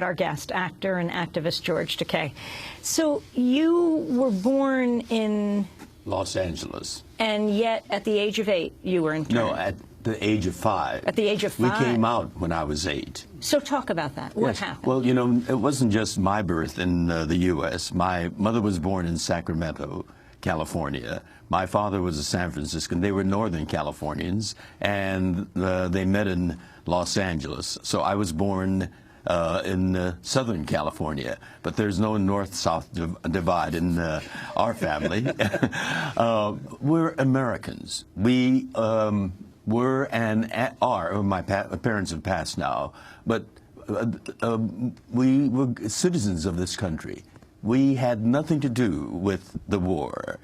Our guest, actor and activist George Takei. So you were born in Los Angeles. And yet at the age of 8 you were interned. No, at the age of 5. At the age of 5? We came out when I was 8. So talk about that. What happened? Well, you know, it wasn't just my birth in the U.S. My mother was born in Sacramento, California. My father was a San Franciscan. They were Northern Californians, and they met in Los Angeles. So I was born in Southern California, but there's no north-south divide in our family. We're Americans. We were and are, my parents have passed now, but we were citizens of this country. We had nothing to do with the war.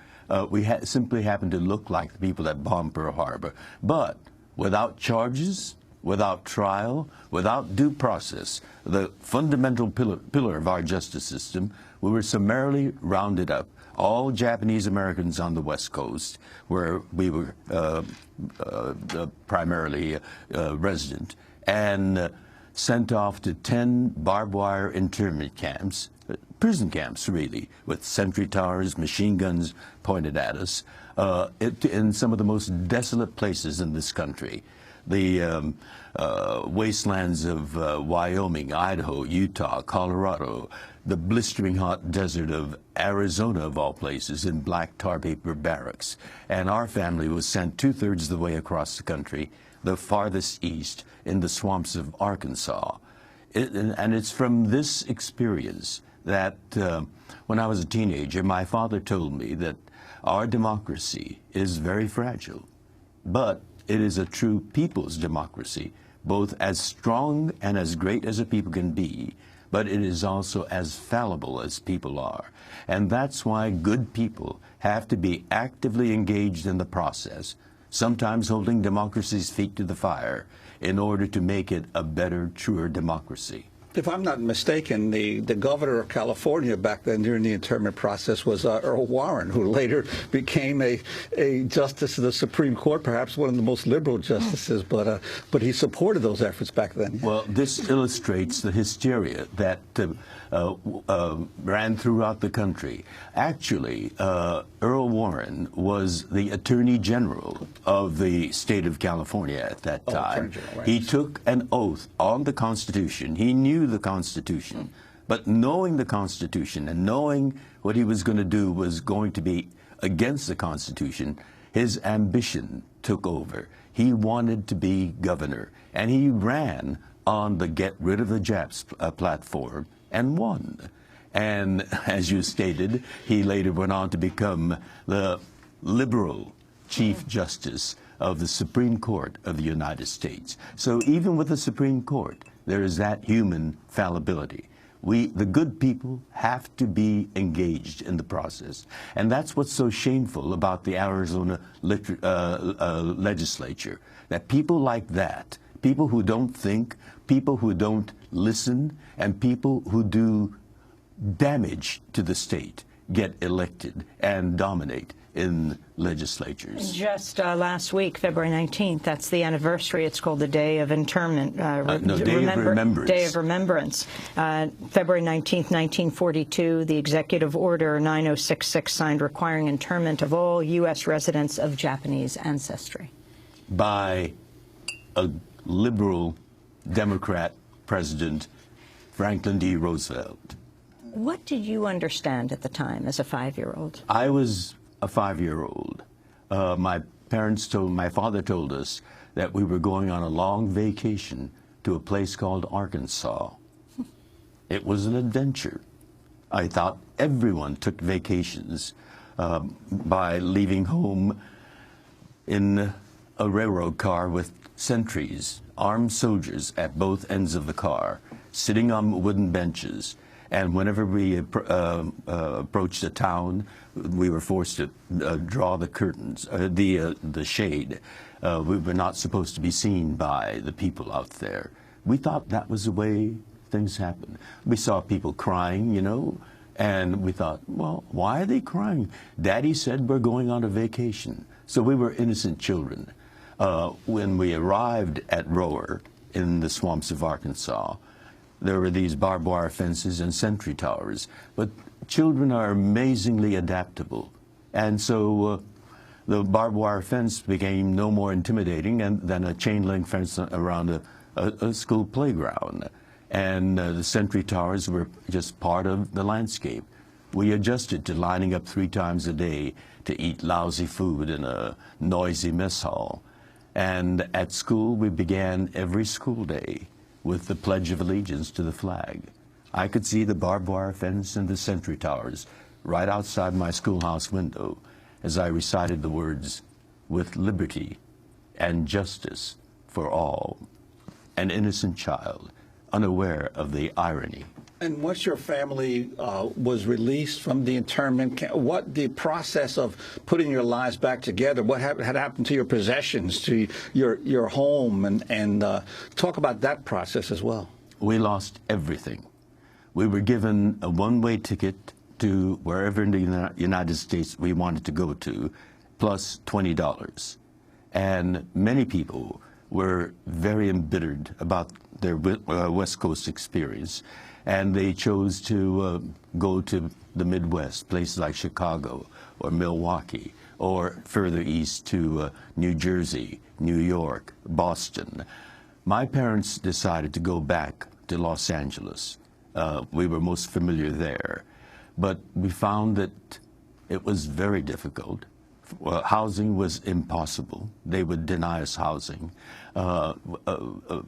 We simply happened to look like the people that bombed Pearl Harbor, but without charges, without trial, without due process, the fundamental pillar of our justice system, we were summarily rounded up, all Japanese Americans on the West Coast, where we were primarily resident, and sent off to 10 barbed wire internment camps, prison camps really, with sentry towers, machine guns pointed at us, in some of the most desolate places in this country. The wastelands of Wyoming, Idaho, Utah, Colorado, the blistering hot desert of Arizona, of all places, in black tar paper barracks. And our family was sent 2/3 of the way across the country, the farthest east, in the swamps of Arkansas. And it's from this experience that when I was a teenager, my father told me that our democracy is very fragile, but it is a true people's democracy, both as strong and as great as a people can be, but it is also as fallible as people are. And that's why good people have to be actively engaged in the process, sometimes holding democracy's feet to the fire, in order to make it a better, truer democracy. If I'm not mistaken, the governor of California back then during the internment process was Earl Warren, who later became a justice of the Supreme Court, perhaps one of the most liberal justices, but he supported those efforts back then. Well, this illustrates the hysteria that ran throughout the country. Actually, Earl Warren was the Attorney General of the state of California at that time. Right. He took an oath on the Constitution. He knew the Constitution, but knowing the Constitution and knowing what he was going to do was going to be against the Constitution, his ambition took over. He wanted to be governor, and he ran on the Get Rid of the Japs platform and won. And as you stated, he later went on to become the liberal Chief Justice of the Supreme Court of the United States. So even with the Supreme Court, there is that human fallibility. The good people have to be engaged in the process. And that's what's so shameful about the Arizona legislature, that people like that, people who don't think, people who don't listen, and people who do damage to the state get elected and dominate in legislatures. Just last week, February 19th, that's the anniversary. It's called the Day of Internment. Day of Remembrance. Day of Remembrance. February 19th, 1942, the Executive Order 9066 signed requiring internment of all U.S. residents of Japanese ancestry. By a liberal Democrat president, Franklin D. Roosevelt. What did you understand at the time as a 5-year-old? I was a 5-year-old. My father told us that we were going on a long vacation to a place called Arkansas. It was an adventure. I thought everyone took vacations by leaving home in a railroad car with sentries, armed soldiers at both ends of the car, sitting on wooden benches. And whenever we approached a town, we were forced to draw the curtains, the shade. We were not supposed to be seen by the people out there. We thought that was the way things happened. We saw people crying, you know, and we thought, well, why are they crying? Daddy said we're going on a vacation. So we were innocent children. When we arrived at Rower in the swamps of Arkansas, there were these barbed wire fences and sentry towers. But children are amazingly adaptable. And so the barbed wire fence became no more intimidating than a chain link fence around a school playground. And the sentry towers were just part of the landscape. We adjusted to lining up 3 times a day to eat lousy food in a noisy mess hall. And at school, we began every school day with the Pledge of Allegiance to the flag. I could see the barbed wire fence and the sentry towers right outside my schoolhouse window as I recited the words, "With liberty and justice for all," an innocent child, unaware of the irony. And once your family was released from the internment camp, what the process of putting your lives back together, what had happened to your possessions, to your home, and talk about that process as well. We lost everything. We were given a one-way ticket to wherever in the United States we wanted to go to, plus $20. And many people were very embittered about their West Coast experience. And they chose to go to the Midwest, places like Chicago or Milwaukee, or further east to New Jersey, New York, Boston. My parents decided to go back to Los Angeles. We were most familiar there. But we found that it was very difficult. Housing was impossible. They would deny us housing.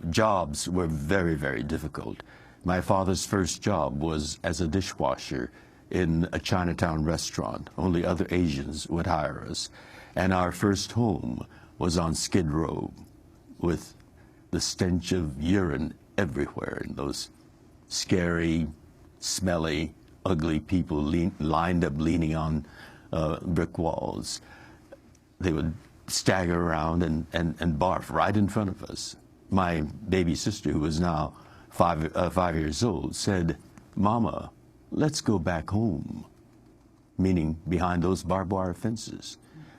Jobs were very, very difficult. My father's first job was as a dishwasher in a Chinatown restaurant. Only other Asians would hire us. And our first home was on Skid Row with the stench of urine everywhere and those scary, smelly, ugly people lined up leaning on brick walls. They would stagger around and barf right in front of us. My baby sister, who was now 5 years old, said, "Mama, let's go back home," meaning behind those barbed wire fences.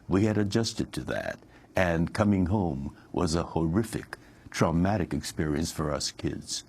We had adjusted to that, and coming home was a horrific, traumatic experience for us kids.